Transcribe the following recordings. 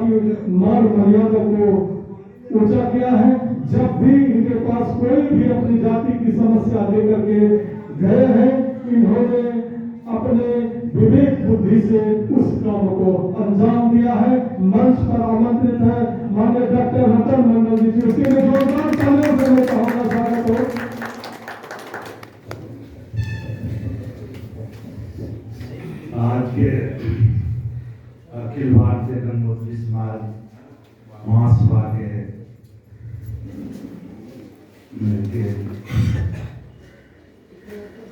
की मान मर्यादा को ऊंचा किया है। जब भी इनके पास कोई भी अपनी जाति की समस्या लेकर के गए हैं, इन्होंने अपने विवेक बुद्धि से उस काम को अंजाम दिया है। मंच पर आमंत्रित है माननीय डॉक्टर रतन मंडल जी, उसके लिए जोरदार तालियों से मैं कहूंगा स्वागत हो। आज के अखिल भारतीय गंगोत्री समाज महासभा के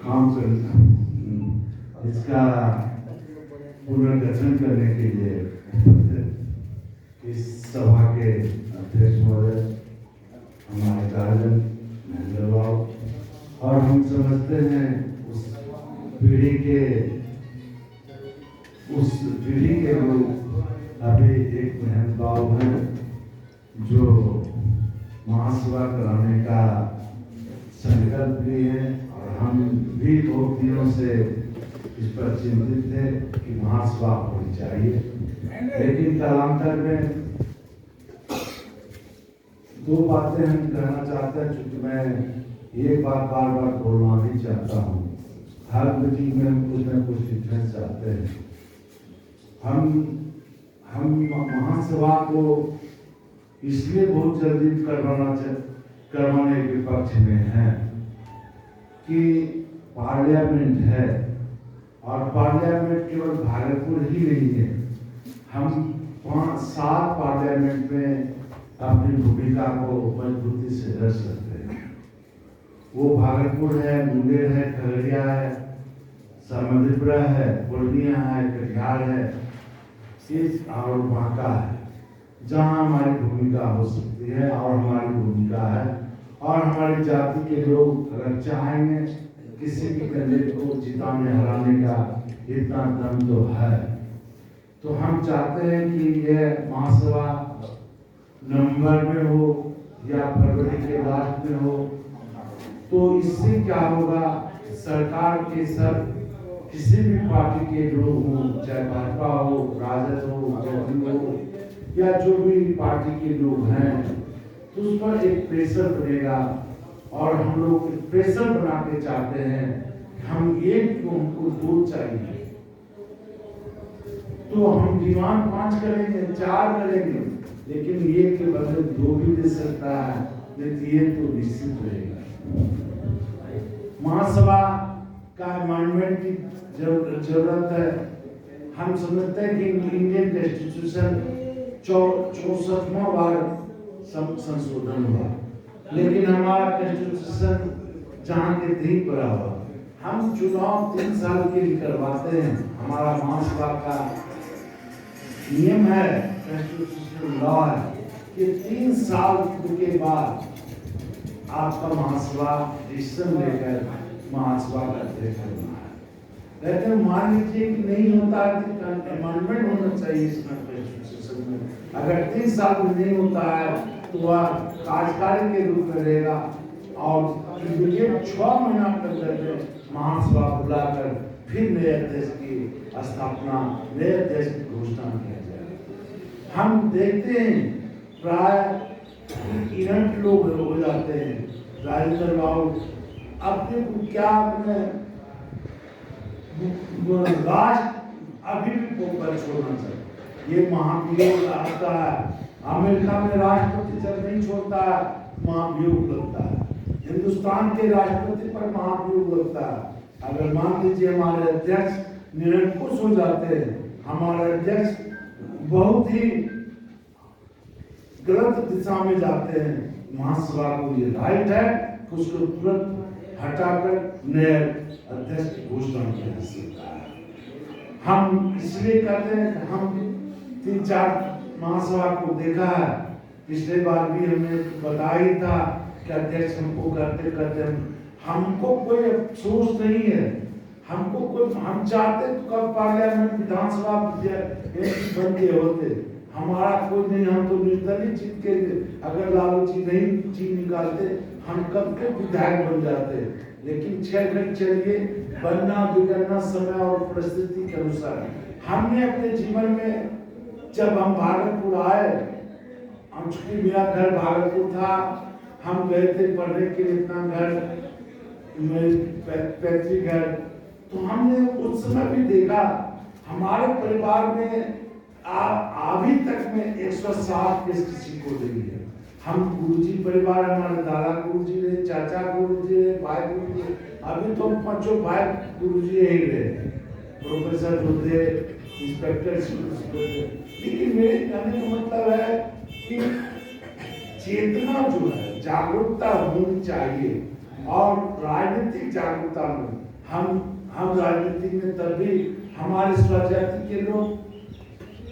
काउंसिल इसका पुनर्गठन करने के लिए इस सभा के अध्यक्ष महोदय, हमारे गार्जियन महेंद्र बाबू, और हम समझते हैं उस पीढ़ी के लोग अभी एक महेंद्र बाबू हैं जो महासभा कराने का संकल्प लिए हैं, और हम भी बहुत दिनों से इस पर चिंतित थे कि महासभा होनी चाहिए। लेकिन कालांतर में दो बातें हम कहना चाहते हैं, क्योंकि मैं एक बात बार बार बोलना नहीं चाहता हूँ। हर मीटिंग में हम कुछ न कुछ डिफरेंस चाहते हैं। हम महासभा को इसलिए बहुत जल्दी करवाने के पक्ष में हैं कि पार्लियामेंट है, और पार्लियामेंट केवल भागलपुर ही नहीं है। हम 5-7 पार्लियामेंट में अपनी भूमिका को मजबूती से रख सकते हैं। वो भागलपुर है, मुंगेर है, खगड़िया है, समस्तीपुर है, पूर्णिया है, कटिहार है, और बांका है, जहाँ हमारी भूमिका हो सकती है और हमारी भूमिका है। और हमारी जाति के लोग अगर चाहेंगे किसी भी कैंडिडेट को जिताने हराने का इतना दम तो है, तो हम चाहते हैं कि यह महासभा नवंबर में हो या फरवरी के लास्ट में हो। तो इससे क्या होगा, सरकार के सब किसी भी पार्टी के लोग हों, चाहे भाजपा हो, राजद हो, जदयू हो, या जो भी पार्टी के लोग हैं, तो उस पर एक प्रेशर बनेगा। और हम लोग प्रेशर बना के चाहते हैं, हम एक को हमको 2 चाहिए, तो हम डिमांड 5 करेंगे, 4 करेंगे, लेकिन ये के बदले 2 भी दे सकता है, लेकिन ये तो निश्चित रहेगा। महासभा का अमेंडमेंट की जरूरत है। हम समझते हैं कि इंडियन कॉन्स्टिट्यूशन 64वां बार संशोधन हुआ, लेकिन हमारा कॉन्स्टिट्यूशन जहाँ के तहीं पड़ा हुआ। हम चुनाव 3 साल के लिए करवाते हैं। हमारा महासभा का नियम है, कॉन्स्टिट्यूशनल लॉ है कि 3 साल के बाद आपका महासभा डिसीजन लेकर महासभा का अध्यक्ष करना है। कहते हैं मान लीजिए कि नहीं होता है तो अमेंडमेंट होना चाहिए इसमें कॉन्स्टिट्यूशन में। अगर 3 साल में नहीं होता है तो वह कार्यकारी के रूप में रहेगा, और इमीडिएट 6 महीना के अंदर महासभा बुलाकर फिर नए अध्यक्ष की स्थापना, नए अध्यक्ष की घोषणा किया जाएगा। हम देखते हैं प्राय 3 लोग हो जाते हैं। राजेंद्र बाबू अपने को क्या अपने राष्ट्र अभी भी पोकर छोड़ना चाहिए। ये महाभियोग आता है। अमेरिका में राष्ट्रपति जब नहीं छोड़ता है, महाभियोग लगता है। हिंदुस्तान के राष्ट्रपति पर महाभियोग लगता है। अगर मान लीजिए हमारे अध्यक्ष निरंकुश हो जाते हैं, हमारे अध्यक्ष बहुत ही गलत दिशा में जाते हैं, महासभा को ये राइट है कि उसको तुरंत हटाकर नए अध्यक्ष की घोषणा किया जा सकता है। हम इसलिए कहते हैं कि हम 3-4 महासभा को देखा है। पिछले बार भी हमने बताया था कि अध्यक्ष हमको करते करते हमको कोई अफसोस नहीं है। हमको कोई, हम चाहते तो कब पार्लियामेंट विधानसभा बन के होते। हमारा कोई नहीं, हम तो निर्दलीय जीत के, अगर लालू जी नहीं जीत निकालते हम कब के विधायक बन जाते। लेकिन 6 घंटे चलिए, बनना बिगड़ना समय और परिस्थिति के अनुसार। हमने अपने जीवन में जब हम भागलपुर आए, हम चूंकि मेरा घर भागलपुर था, हम गए थे पढ़ने के लिए अपना घर पैतृक घर। तो हमने उस समय भी देखा हमारे परिवार में अभी तक में 107 केस किसी को नहीं है। हम गुरुजी परिवार, हमारे दादा गुरुजी रहे, चाचा गुरुजी रहे, भाई गुरुजी रहे, अभी तो हम पांचों भाई गुरुजी ही रहे, प्रोफेसर होते, इंस्पेक्टर होते। लेकिन मेरे कहने का मतलब है कि चेतना जो है, जागरूकता होनी चाहिए। और राजनीतिक जागरूकता में हम राजनीति में तभी हमारे स्वजाति के लोग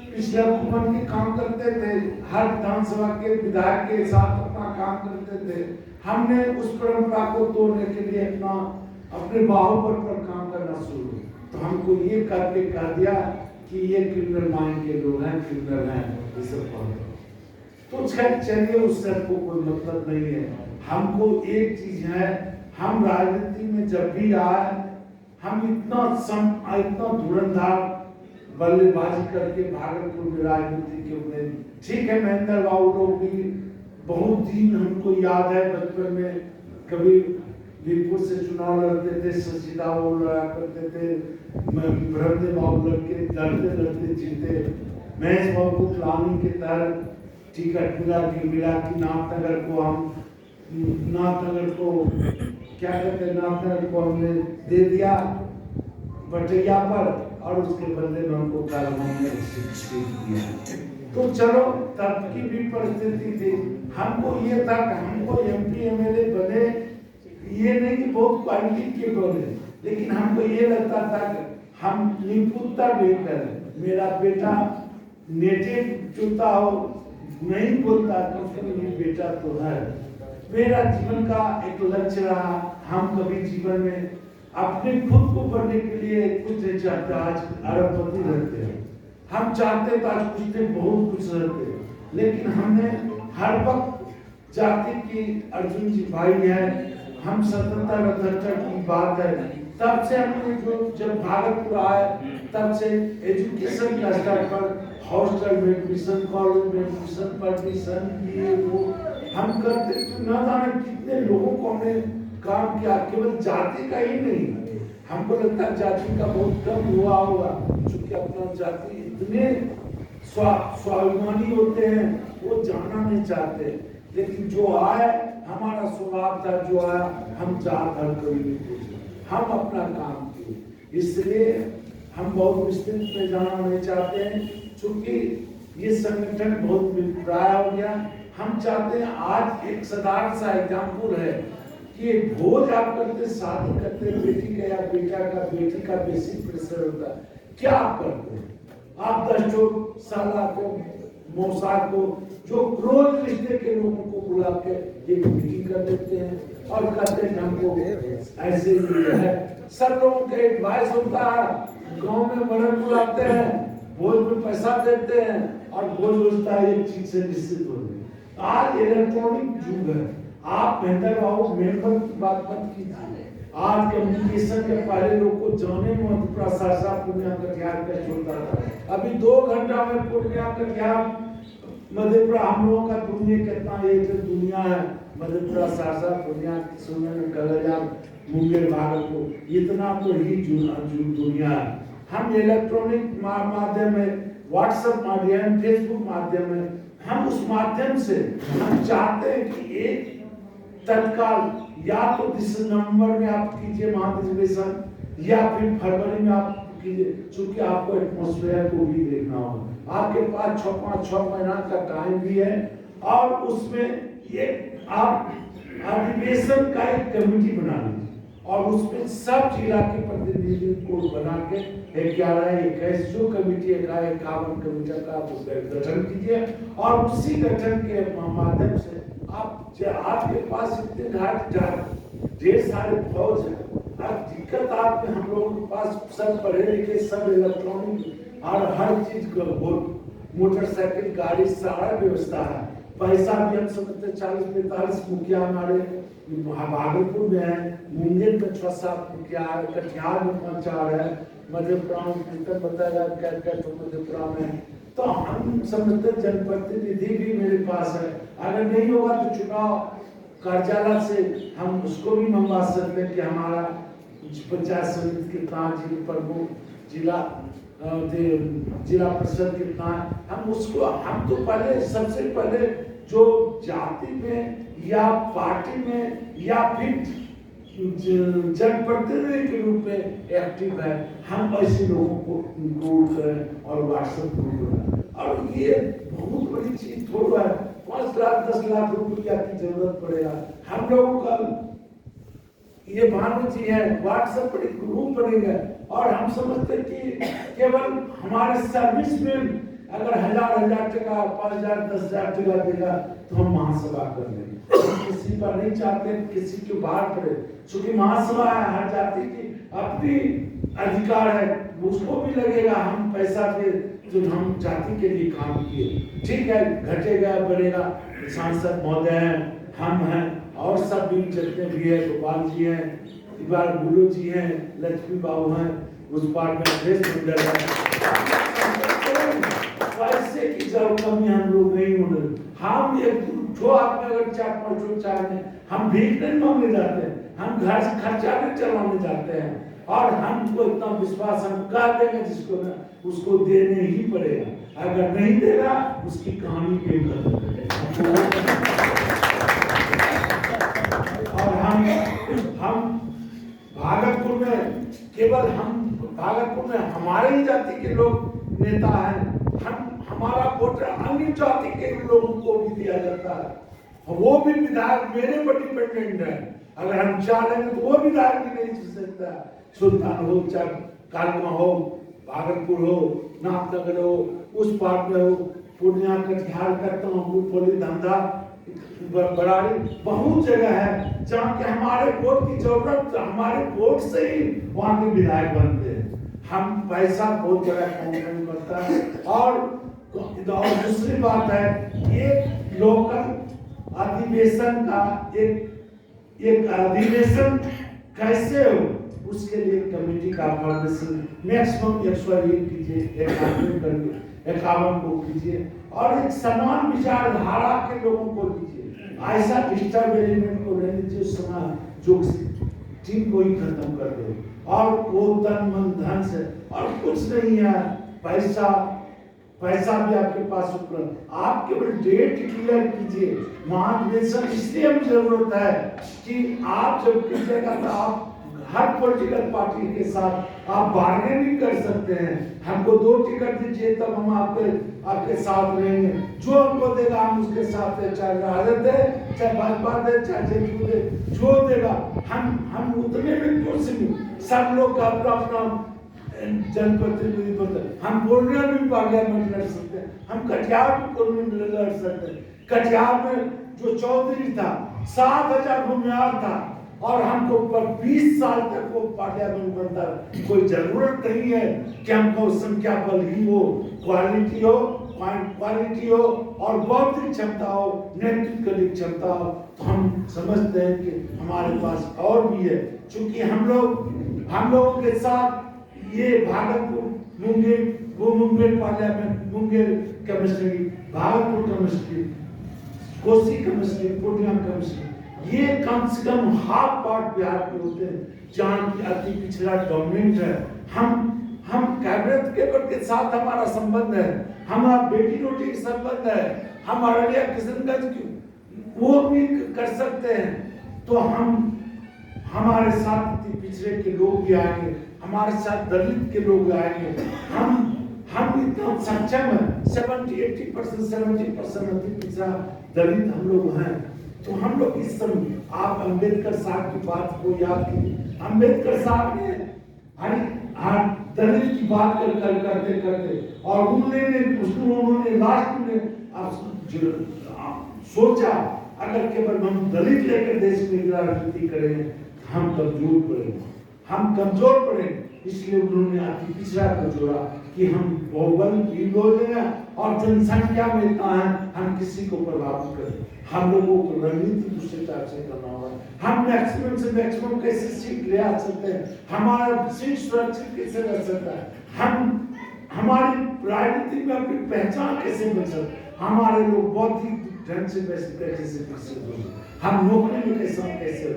पिछले हुकूमत के काम करते थे, हर विधानसभा के विधायक के साथ अपना काम करते थे। हमने उस परंपरा को तोड़ने के लिए अपने बाहुबल पर काम करना शुरू किया। तो हमको ये करके कह दिया कि ये क्रिमिनल माइंड के लोग हैं, क्रिमिनल हैं, ये सब। तो चलिए, उससे हमको कोई मतलब नहीं है। हमको एक चीज है, हम राजनीति में जब भी आए, हम इतना धुरंधार बल्लेबाजी करके भागलपुर में राजनीति के उन्हें, ठीक है, महेंद्र बाबू लोग भी बहुत दिन हमको याद है बचपन में, कभी वीरपुर से चुनाव लड़ते थे, सचिदा बाबू लड़ा करते थे, ब्रह्मदेव बाबू लड़ते जीते, महेश बाबू को प्लानिंग के तहत टिकट मिला कि नाथनगर को क्या कहते हैं, नाथनगर को हमने दे दिया बटैया पर, और उसके बदले में हमको दिया। तो चलो, तब की भी परिस्थिति थी। हमको ये था कि हमको MP MLA बने, ये नहीं कि बहुत क्वालिटी के बने, लेकिन हमको ये लगता था कि हम निपुणता देकर मेरा बेटा नेटिव चुनता हो, नहीं बोलता तो ये बेटा तो है। मेरा जीवन का एक लक्ष्य रहा। हम कभी जीवन में अपने खुद को बढ़ने के लिए कुछ नहीं चाहते। आज अरबपति रहते हैं, हम चाहते तो आज कुछ नहीं, बहुत कुछ रहते हैं, लेकिन हमने हर वक्त जाति की, अर्जुन जी भाई है, हम स्वतंत्रता की बात है, तब से हमने जब भागलपुर आए तब से एजुकेशन का स्तर पर हॉस्टल में एडमिशन, कॉलेज में एडमिशन, परमिशन ये वो हम करते, न जाने कितने लोगों को हमने काम किया। केवल जाति का ही नहीं, हमको लगता है जाति का बहुत कम हुआ होगा, क्योंकि अपना जाति इतने स्वाभिमानी होते हैं, वो जाना नहीं चाहते। लेकिन जो आए, हमारा स्वभाव था, जो आया हम जात धर्म कभी नहीं पूछे, हम अपना काम किए। इसलिए हम बहुत विस्तृत में जाना नहीं चाहते हैं, क्योंकि ये संगठन बहुत प्राय हो गया। हम चाहते हैं, आज एक साधारण सा एग्जाम्पल है कि भोज आप करते, शादी करते, बेटी का या बेटी का बेसिक प्रेशर होता है, क्या आप करते हैं? आप 10 साला को, मौसा को, जो क्लोज रिश्ते के लोगों को बुला के एक मीटिंग कर देते हैं और कहते हैं हमको ऐसे ही है। सब लोगों का एडवाइस होता है, गांव में मरण बुलाते हैं, भोज में पैसा देते हैं, और भोज होता है एक चीज से निश्चित हो गई। आज इलेक्ट्रॉनिक युग है। आप महेंद्र बाबू मेंबर की बात मत कीजिए। आज कम्युनिकेशन के पहले लोग को जाने में मधुपुरा सहरसा पूर्णिया कटिहार का छोड़ता था, अभी 2 घंटा में पूर्णिया कटिहार मधेपुरा, हम लोगों का दुनिया कितना एक दुनिया है। मधेपुरा सहरसा पूर्णिया कलरिया मुंगेर भागलपुर, इतना तो ही दुनिया है। हम इलेक्ट्रॉनिक माध्यम में, व्हाट्सएप माध्यम, फेसबुक माध्यम में, हम उस माध्यम से हम चाहते हैं कि एक तत्काल या तो दिसंबर में आप कीजिए महाधिवेशन, या फिर फरवरी में आप कीजिए, क्योंकि आपको एटमॉस्फेयर को भी देखना होगा। आपके पास 6 महीना का टाइम भी है, और उसमें ये आप अधिवेशन का एक कमेटी बना लीजिए, और उसमें सब जिला के प्रतिनिधि को बना के 11-21 जो कमेटी 51 कमेटी का गठन कीजिए, और उसी गठन के माध्यम से आपके पास इतने ढेर सारे फौज है। अब दिक्कत आपके, हम लोगों के पास सब पढ़े लिखे, सब इलेक्ट्रॉनिक और हर चीज का मोटरसाइकिल, गाड़ी, सारा व्यवस्था है। पैसा भी हम समझते 40-45 मुखिया हमारे भागलपुर में है, मुंगेर में 6-7 मुखिया है, कटिहार में 5-4 है, मधेपुरा में बताया मधेपुरा में। तो हम हम समझते जनप्रतिनिधि भी मेरे पास है, अगर नहीं होगा तो चुनाव कार्यालय से हम उसको भी मंगवा सकते हैं कि हमारा पंचायत समिति कितना, जिला प्रमुख, जिला परिषद कितना है, हम उसको, हम तो पहले सबसे पहले जो जाति में या पार्टी में या फिर जनप्रतिनिधि के रूप में एक्टिव है, हम ऐसे लोगों को इंक्लूड करें और व्हाट्सएप ग्रुप बनाएं। और ये बहुत बड़ी चीज थोड़ा है, 5 लाख 10 लाख रुपया की जरूरत पड़ेगा। हम लोगों का ये भानु जी है, व्हाट्सएप पर एक ग्रुप बनेगा और हम समझते कि केवल हमारे सर्विस में अगर 1000 टका 5000 10,000 टका देगा तो हम महासभा कर लेंगे। हम किसी पर नहीं चाहते किसी के बाहर पड़े, क्योंकि महासभा है, हर जाति की अपनी अधिकार है, उसको भी लगेगा हम पैसा दे जो हम जाति के लिए काम किए। ठीक है, घटेगा बढ़ेगा, सांसद महोदय हैं, हम हैं और सब भी जितने भी है, गोपाल जी हैं, इबार गुरु जी हैं, लक्ष्मी बाबू हैं, उस पार्ट में अध्यक्ष मंडल है, पैसे की जरूरत कमी हम लोग नहीं होने। हम एक जो आपने अगर 4-5 चाहे, हम भीख नहीं मांगने जाते हैं, हम घर से खर्चा नहीं चलाने जाते हैं, और हमको इतना विश्वास, हम कह देंगे जिसको ना उसको देने ही पड़ेगा, अगर नहीं देगा उसकी कहानी के और हम भागलपुर में केवल हम भागलपुर में हमारे ही जाति के लोग नेता हैं, हमारा वोट अन्य जाति के लोगों को भी दिया जाता है, वो भी विधायक मेरे पर डिपेंडेंट है, अगर हम चाहेंगे तो वो विधायक भी नहीं चल सकता, सुल्तान हो, चाहे कालका हो, भागलपुर हो, नाथनगर हो, उस पार्ट में हो, पूर्णिया कटिहार करता हूँ, पुली धंधा बराड़ी, बहुत जगह है जहाँ के हमारे वोट की जरूरत, हमारे वोट से ही वहाँ के विधायक बनते हैं। हम पैसा बहुत बड़ा काम करता है। और दूसरी बात है, एक लोकल अधिवेशन का एक अधिवेशन कैसे हो, उसके लिए कमेटी का फॉर्मेशन मैक्सिमम 101 कीजिए, 51 को कीजिए, और एक समान विचारधारा के लोगों को कीजिए, ऐसा डिस्टर्ब एलिमेंट को रहने दीजिए, समाज जो टीम को ही खत्म कर दो, और वो तन मन धन से, और कुछ नहीं है, पैसा भी आपके पास उपलब्ध, आप केवल डेट क्लियर कीजिए। महाधिवेशन इसलिए हमें जरूरत है कि आप जब कीजिएगा तो आप हर पॉलिटिकल पार्टी के साथ आप बार्गेनिंग कर सकते हैं, हमको 2 टिकट दीजिए तब हम आपके साथ रहेंगे, जो हमको देगा हम उसके साथ है, चाहे राजद दे, चाहे भाजपा दे, चाहे जेडीयू दे, जो देगा हम उतने में क्यों सीमित, सब लोग का अपना जनप्रतिनिधि बनते, हम पूर्णिया में पार्लियामेंट लड़ सकते हैं, हम कटिहार में पूर्णिया लड़ सकते हैं। कटिहार में जो चौधरी था 7,000 भूमिहार था, और हमको ऊपर 20 साल तक वो पार्लियामेंट बनता, कोई जरूरत नहीं है कि हमको संख्या बल ही हो, क्वालिटी हो और बौद्धिक क्षमता हो, नेतृत्व क्षमता हो, तो हम समझते हैं कि हमारे पास और भी है, क्योंकि हम लोगों के साथ ये Bhagalpur Munger parliament, Munger chemistry, Bhagalpur chemistry, Kosi chemistry, Purnia chemistry, ये कम से कम हाफ पार्ट बिहार के होते हैं जहाँ की अति पिछड़ा डोमिनेंट है। हम कैबिनेट के साथ हमारा संबंध है, हमारा बेटी रोटी का संबंध है, हम अररिया किशनगंज की वो भी कर सकते हैं, तो हमारे साथ अति पिछड़े के लोग भी आएंगे, हमारे साथ दलित के लोग आएंगे, हम इतना सक्षम है, 70% अति पिछड़ा दलित हम लोग हैं, तो हम लोग इस समय आप अंबेडकर साहब की बात को याद कीजिए, अंबेडकर साहब ने दलित की बात करते और उन्होंने लास्ट में सोचा अगर केवल हम दलित लेकर देश में राजनीति करें हम कमजोर पड़ेंगे, इसलिए उन्होंने अति पिछड़ा को जोड़ा कि हम बहुबल भी बोलेंगे और जनसंख्या में इतना है हम किसी को प्रभावित करें, हम लोगों को रणनीति दूसरे टाइप से करना होगा, हम मैक्सिमम से मैक्सिमम कैसे सीट ले आ सकते हैं, हमारा सीट सुरक्षित कैसे रह सकता है, हमारी राजनीति में अपनी पहचान कैसे बन सकती, हमारे लोग बौद्धिक ढंग से कैसे विकसित होंगे, हम नौकरी में कैसे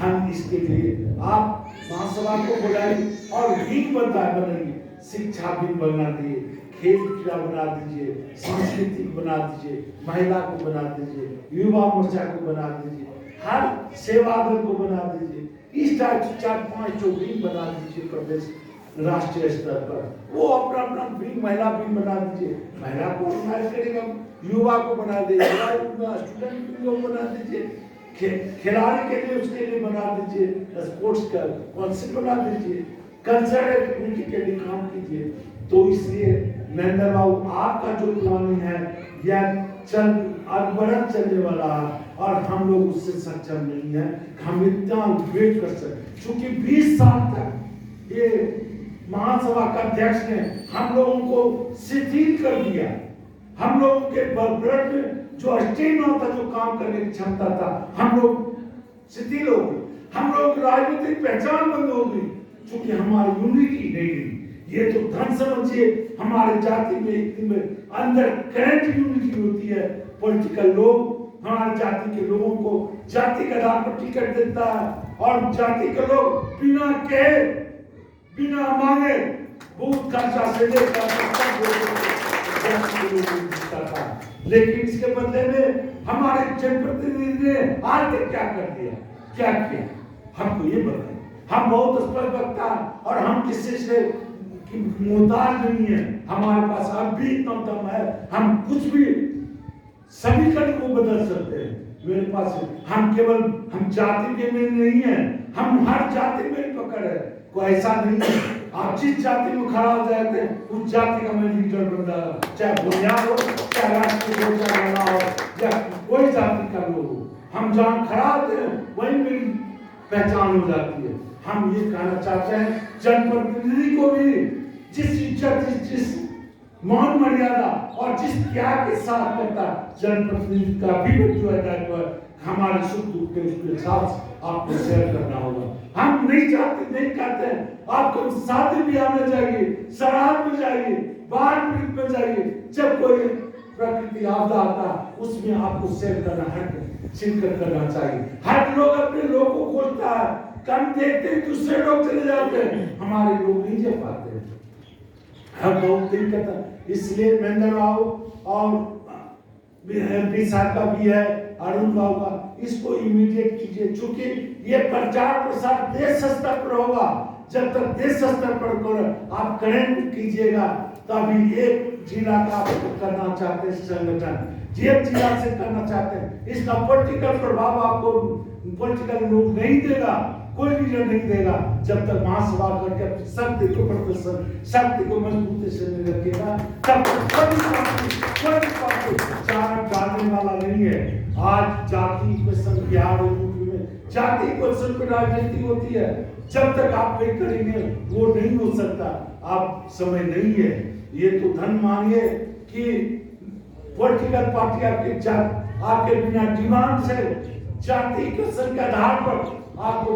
हम इसके लिए आप महासभा को बुलाइए और विंग बनाइए, शिक्षा विंग बना दिए, खेल क्रीड़ा बना दीजिए, सांस्कृतिक बना दीजिए, महिला को बना दीजिए, युवा मोर्चा को बना दीजिए, हर सेवा दल को बना दीजिए, इस टाइप से 4-5 जो विंग बना दीजिए प्रदेश राष्ट्रीय स्तर पर, वो अपना अपना विंग महिला विंग बना दीजिए, महिला को ऑर्गेनाइज करेगा, युवा को बना दीजिए, स्टूडेंट को बना दीजिए, खिलाड़ी के लिए उसके लिए बना दीजिए, स्पोर्ट्स का कॉन्सेप्ट बना दीजिए, कल्चरल एक्टिविटी के लिए काम कीजिए। तो इसलिए नरेंद्र बाबू आपका जो प्लानिंग है यह अनवरत चलने वाला है और हम लोग उससे सक्षम नहीं है, हम इतना वेट कर सकते, क्योंकि 20 साल तक ये महासभा का अध्यक्ष ने हम लोगों को शिथिल कर दिया, हम लोगों के ब्लड में जो स्टेमिना था, जो काम करने की क्षमता था, हम लोग शिथिल हो गए, हम लोग की राजनीतिक पहचान बंद हो गई, क्योंकि हमारी यूनिटी नहीं रही। ये तो धन समझिए हमारे जाति में अंदर करंट यूनिटी होती है, पॉलिटिकल लोग हमारे जाति के लोगों को जाति के आधार पर टिकट देता है और जाति के लोग बिना कहे बिना मांगे बहुत खर्चा से लेकिन इसके बदले में हमारे जनप्रतिनिधि ने आज तक क्या कर दिया, क्या किया, हमको ये बताइए। हम बहुत स्पष्ट वक्ता और हम किसी से मोहताज नहीं है, हमारे पास अब भी इतना दम है, हम कुछ भी समीकरण को बदल सकते हैं मेरे पास। हम केवल हम जाति के में नहीं है, हम हर जाति में पकड़ है, कोई ऐसा नहीं है आप जिस जाति में खड़ा हो जाते हैं उस जाति का मैं लीडर बन रहा, चाहे बुनियाद हो, चाहे राष्ट्रीय हो, चाहे बड़ा हो, या कोई जाति का लोग हो, हम जहाँ खड़ा होते हैं वही मेरी पहचान हो जाती है। हम ये कहना चाहते हैं जनप्रतिनिधि को भी जिस इज्जत, जिस मान मर्यादा और जिस त्याग के साथ करता जनप्रतिनिधि का भी जो है दायित्व है, हमारे सुख दुख के उसके साथ आपको शेयर करना होगा। हम नहीं चाहते, नहीं कहते हैं आपको शादी ब्याह में जाइए, शराब में जाइए, बाढ़ पीड़ित में जाइए, जब कोई प्रकृति आपदा आता उसमें आपको शेयर करना है, शिरकत करना चाहिए। हर लोग अपने लोग को खोजता है, कम देखते हैं दूसरे लोग चले जाते हैं, हमारे लोग नहीं जा पाते, हम बहुत दिक्कत है। इसलिए महेंद्र बाबू और एमपी साहब का भी है, अरुण बाबू का, इसको इमीडिएट कीजिए, क्योंकि ये प्रचार प्रसार देश स्तर पर होगा। जब तक देश स्तर पर आप करेंट कीजिएगा तभी एक जिला का आप करना चाहते हैं संगठन, एक जिला से करना चाहते हैं, इसका पॉलिटिकल प्रभाव आपको पॉलिटिकल लोग नहीं देगा, कोई लीडर नहीं देगा जब तक महासभा करके अपनी शक्ति को प्रदर्शन, शक्ति को मजबूती से नहीं रखेगा, तब तक कोई चार डालने वाला नहीं है। आज जाति क्वेश्चन बिहार और यूपी में जाति क्वेश्चन पर राजनीति होती है, जब तक आप नहीं करेंगे वो नहीं हो सकता। आप समय नहीं है, ये तो धन मानिए कि पॉलिटिकल पार्टी आपके बिना डिमांड से जाति क्वेश्चन के आधार पर आपको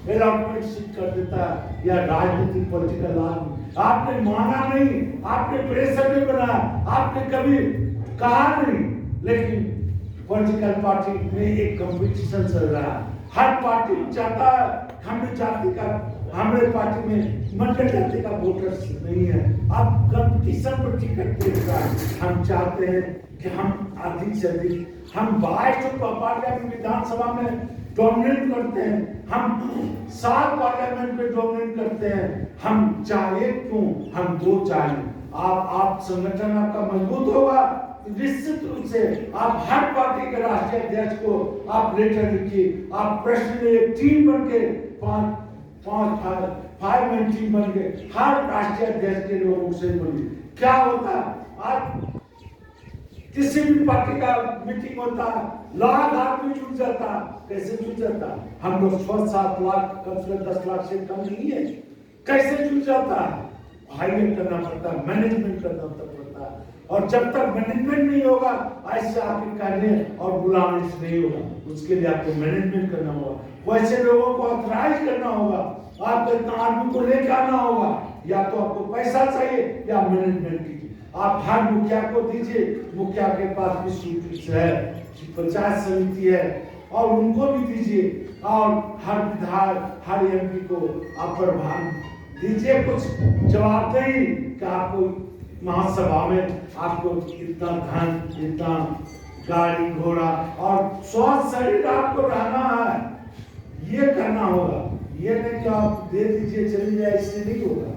अलॉटमेंट सीट कर देता है, या राजनीतिक पॉलिटिकल आदमी आपने माना नहीं, आपने प्रेशर नहीं बनाया, आपने कभी कहा नहीं, लेकिन पॉलिटिकल पार्टी में एक कंपटीशन चल रहा है। हर पार्टी चाहता है हमें जाति का, हमारे पार्टी में मंडल जाति का वोटर्स नहीं है, अब कंपटीशन पर टिकट देगा। हम चाहते हैं कि हम अधिक से अधिक हम 22 पार्लियामेंट विधानसभा में डोमिनेट करते हैं, हम 7 पार्लियामेंट में डोमिनेट करते हैं, हम चाहे क्यों, हम 2 चाहे। आप संगठन आपका मजबूत होगा, निश्चित रूप से आप हर पार्टी के राष्ट्रीय अध्यक्ष को आप लेटर लिखिए, आप प्रश्न में एक टीम बन के 5 मैन टीम बन के हर राष्ट्रीय अध्यक्ष के लोगों से बोलिए। क्या होता आज किसी भी पार्टी का मीटिंग होता, लाख आदमी जुट जाता, कैसे जुट जाता? हम लोग 6-7 लाख, कम से कम 10 लाख से कम नहीं है, कैसे जुट जाता? हाईलाइट करना पड़ता, मैनेजमेंट करना पड़ता, और जब तक मैनेजमेंट नहीं होगा ऐसे आपके कहने और बुलाने से नहीं होगा। उसके लिए आपको मैनेजमेंट करना होगा, वैसे लोगों को ऑथराइज करना होगा, आपको इतना आदमी को लेकर आना होगा। या तो आपको पैसा चाहिए या मैनेजमेंट कीजिए। आप हर मुखिया को दीजिए, मुखिया के पास भी सूट है, पंचायत समिति है, और उनको भी दीजिए। और हर विधायक हर एमपी को आप प्रभार दीजिए कुछ जवाबदेही कि आपको महासभा में आपको इतना धन, इतना गाड़ी घोड़ा और स्वस्थ शरीर आपको रहना है, ये करना होगा। ये नहीं कि आप दे दीजिए चली जाए, इससे नहीं होगा।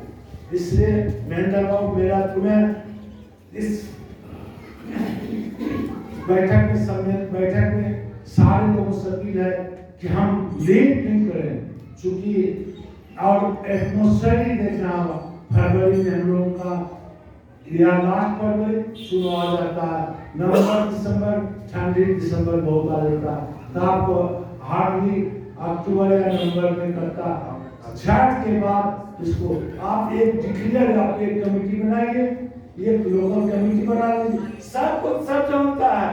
इसलिए महेंद्र बाबू, मेरा तुम्हें इस बैठक में सारे लोगों से अपील है कि हम लेट नहीं करें, चूंकि और एटमोस्फेयर ही देखना होगा। फरवरी में हम लोगों का या लास्ट फरवरी चुनाव आ जाता है, नवंबर दिसंबर ठंडी, दिसंबर बहुत आ जाता है, तो आपको हार्डली अक्टूबर या नवंबर में करता। छठ के बाद इसको आप एक डिक्लेयर, आप एक कमेटी बनाइए, एक लोकल कमेटी बना लीजिए। सबको सब जानता है,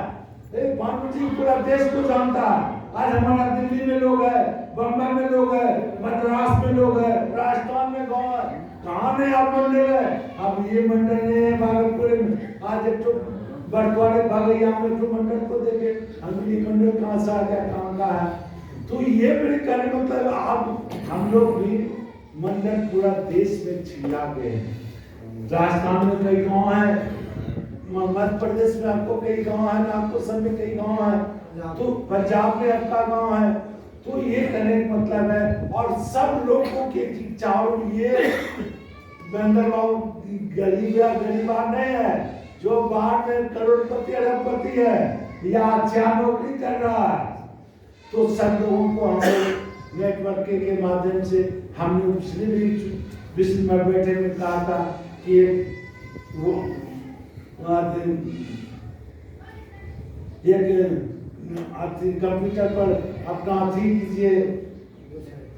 जी पूरा देश को जानता है। आज हमारा दिल्ली में लोग है, बम्बई में लोग है, मद्रास में लोग है, राजस्थान में गाँव है, कहाँ में आप मंडल है। अब ये मंडल नहीं है भागलपुर में, आज एक तो बड़वाड़े भागैया में तो मंडल को देखे, अंगली मंडल कहाँ से आ गया, कहाँ का है। तो ये मेरे कहने मतलब आप हम लोग भी मंडल पूरा देश में छिड़ा गए हैं। राजस्थान में कई गांव है, मध्य प्रदेश में आपको कई गांव है, नागपुर में कई गांव है, तो पंजाब में आपका गांव है। तो ये कहने का मतलब है, और सब लोगों के चारों ये महेंद्र बाबू गरीब या गरीबा नहीं है, जो बाहर में करोड़पति अरबपति है या अच्छा नौकरी कर रहा है। तो सब लोगों को हम नेटवर्क के माध्यम से हमने पिछले भी विश्व में बैठे में कहा था कि वो एक कंप्यूटर पर अपना अथी कीजिए,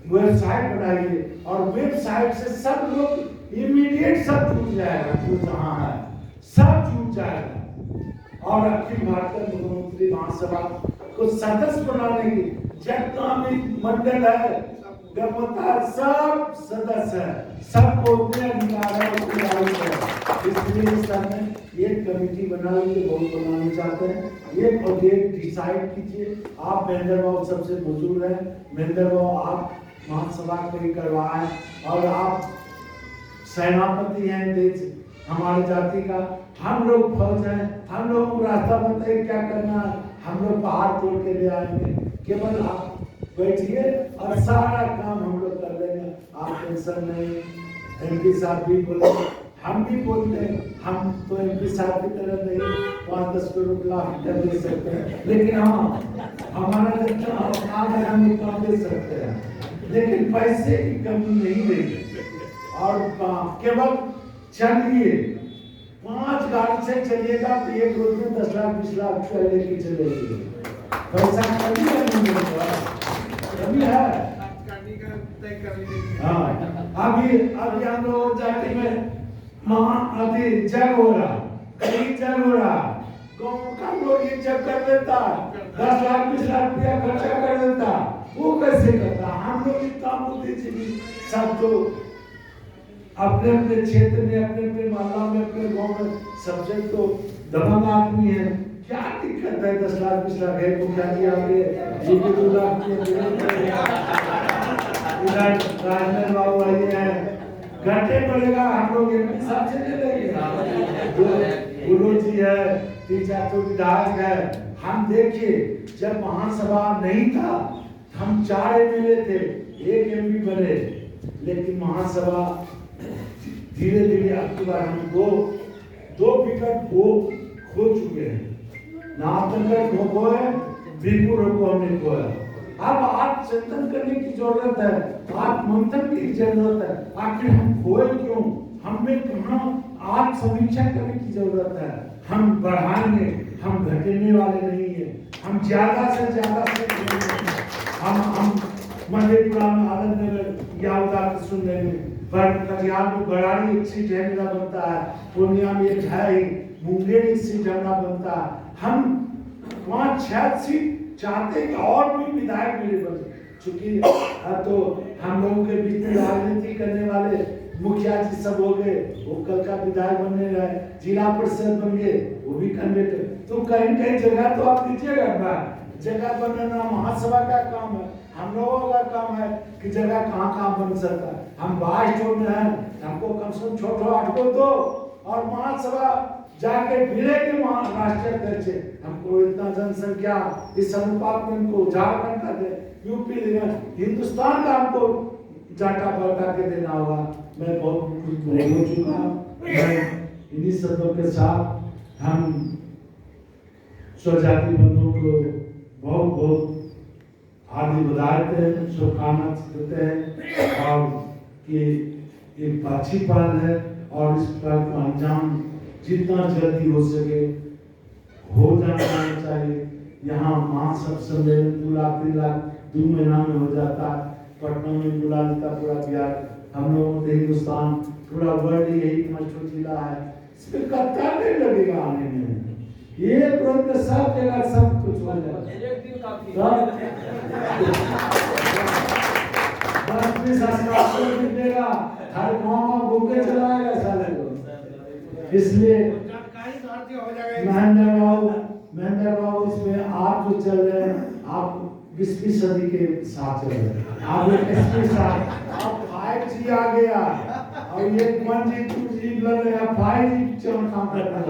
वेबसाइट बनाइए, और वेबसाइट से सब लोग इमीडिएट सब जुट जाएगा, जो जहाँ है सब जुट जाएगा। और अखिल भारतीय मुख्यमंत्री महासभा को सदस्य बनाने की जितना भी मंडल है, सब सदस्य है, सबको उतने अधिकार है, उतने आयु है। इसलिए इस समय एक कमेटी बनाने के बहुत बनाना चाहते हैं। एक और डेट डिसाइड कीजिए। आप महेंद्र बाबू सबसे बुजुर्ग हैं, महेंद्र बाबू आप महासभा कहीं करवाएं, और आप सेनापति हैं देश हमारे जाति का, हम लोग फौज हैं, हम लोग को रास्ता बताइए क्या करना है, हम लोग पहाड़ तोड़ के ले आएंगे। केवल आप बैठिए और सारा काम हम लोग कर देंगे, आप टेंशन नहीं। एमपी साहब भी बोले, हम भी बोलते हैं, हम तो एमपी साहब की तरह नहीं 5-10 करोड़ लाख दे सकते हैं, लेकिन हाँ हमारा जितना औकात है हम उतना दे सकते हैं, लेकिन पैसे की कमी नहीं देंगे। और केवल चलिए 5 गाड़ी से चलिएगा तो एक रोज में 10 लाख 20 लाख लेके चलेगी। पैसा कभी है। हाँ, अभी हम लोग जाति में अभी जग हो रहा, कहीं जग हो रहा, गाँव का लोग ये जग कर देता, 10 लाख 20 लाख रुपया खर्चा कर देता, वो कैसे करता। हम लोग इतना बुद्धिजीवी सब तो अपने अपने क्षेत्र में, अपने अपने मोहल्ला में, अपने गांव में सबसे तो दबंग आदमी है। क्या दिक्कत है, 10 लाख 20 लाख है, तो क्या दिया आगे ये 2 लाख राजन बाबू आइए हैं, घंटे पड़ेगा, हम लोग एक हिसाब से ले लेंगे। गुरु जी है, 3-4 विधायक है। हम देखिए जब महासभा नहीं था, हम 4 एमएलए थे, 1 एमपी बने, लेकिन महासभा धीरे धीरे अब की बार हम दो विकेट खो चुके हैं। नाथनगढ़ खो है, बीरपुर को हमने खोया। अब आप चिंतन करने की जरूरत है, आप मंथन की जरूरत है, आखिर हम खोए क्यों, हमें कहाँ आप समीक्षा करने की जरूरत है। हम बढ़ाएंगे, हम घटने वाले नहीं है, हम ज्यादा से ज्यादा हम मधेपुरा में आनंद नगर या उदार सुन लेंगे, पर कटिहार में बड़ाड़ी एक सीट है मेरा बनता है, पूर्णिया में एक है ही, मुंगेर सीट हमारा बनता, हम 5-6 सीट चाहते हैं कि और भी विधायक मिले बने, चूंकि तो हम लोगों के बीच में राजनीति करने वाले मुखिया जी सब हो गए, वो कल का विधायक बनने रहे, जिला परिषद बन गए, वो भी कैंडिडेट। तो कहीं कहीं जगह तो आप दीजिएगा ना, जगह बनाना महासभा का काम है, हम लोगों का काम है कि जगह कहाँ कहाँ बन सकता है। हम 22 में हैं, हमको कम से कम 6-8 को दो, और महासभा जाके भिड़े के राष्ट्रीय अध्यक्ष, हमको इतना जनसंख्या इस अनुपात में हमको झारखंड का दे, यूपी देगा, हिंदुस्तान का हमको जाटा बटा के देना होगा। मैं बहुत कुछ हो चुका हूँ। मैं इन्हीं शब्दों के साथ हम स्वजाति बंधुओं को बहुत बहुत हार्दिक बधाई देते हैं, शुभकामना देते हैं, और कि एक अच्छी पहल है और इस पहल का अंजाम जितना जल्दी हो सके हो जाना चाहिए। यहाँ महासभा सम्मेलन 2 लाख 3 लाख 2 महीना में हो जाता है, पटना में बुला लेता पूरा बिहार, हम लोगों को हिंदुस्तान पूरा वर्ल्ड यही मशहूर जिला है, इसमें कत्ता नहीं लगेगा आने में, ये तुरंत सब जगह सब कुछ हो जाएगा। 10-20 अस्पताल मिलेगा, हर गाँव घूम के चलाएगा साले को। इसलिए महेंद्र बाबू इसमें आप जो चल रहे हैं, आप 20वीं सदी के साथ चल रहे हैं, आप 21वीं साथ, अब 5G आ गया और ये 1G 2G लग रहे हैं, 5G चल काम करता है,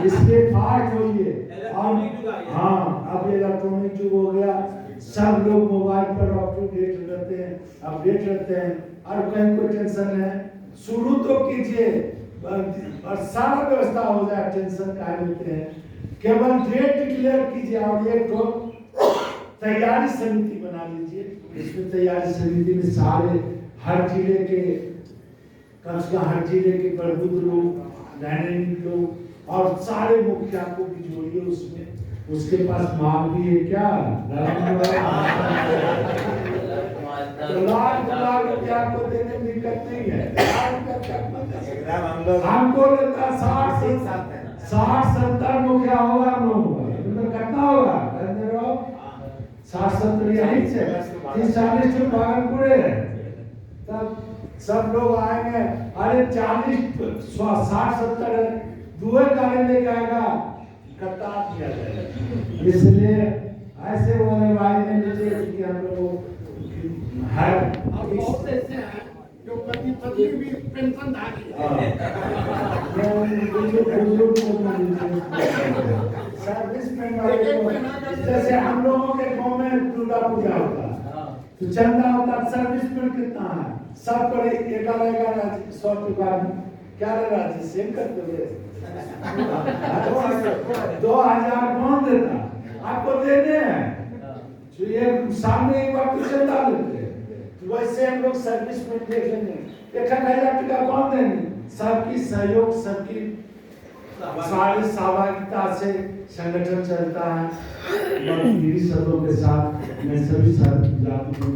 इसलिए फास्ट होइए। और हाँ, अब ये इलेक्ट्रॉनिक युग हो गया, सब लोग मोबाइल पर अपडेट रहते हैं, और कहीं कोई टेंशन है, शुरू तो कीजिए और सारा व्यवस्था हो जाए, टेंशन का लेते हैं, केवल डेट डिक्लेयर कीजिए और एक तो तैयारी समिति बना लीजिए। इसमें तैयारी समिति में सारे हर जिले के कम से कम हर जिले के प्रबुद्ध लोग, दैनिक लोग और सारे मुखिया को भी जोड़िए उसमें। उसके पास माल भी है क्या, लाख रुपया को देने में दिक्कत नहीं है, हमको लेता 60-70 मुखिया होगा, हम लोग तो कितना होगा 60-70 यही से 30-40 तो भागलपुरे है, तब सब लोग आएंगे, अरे 40-60-70 दुए गाड़ी लेके आएगा, कटा किया जाएगा। इसलिए ऐसे बोले भाई ने नीचे कि हम लोग है बहुत ऐसे हैं जो पति भी पेंशन धारी सर्विस में, जैसे हम लोगों के गांव में दुर्गा पूजा होता है तो चंदा होता है, सर्विस में कितना है, सब पर 1,100 रुपया क्या लगा जी सेम करते हुए 2,000 कौन देता, आपको देने हैं, तो ये सामने एक बार तो चंदा लेते हैं, तो वैसे हम लोग सर्विस में देख लेंगे 1,000 रुपया कौन देंगे, सबकी सहयोग, सबकी सारी सहभागिता से संगठन चलता है। मेरी शब्दों के साथ मैं सभी जाति को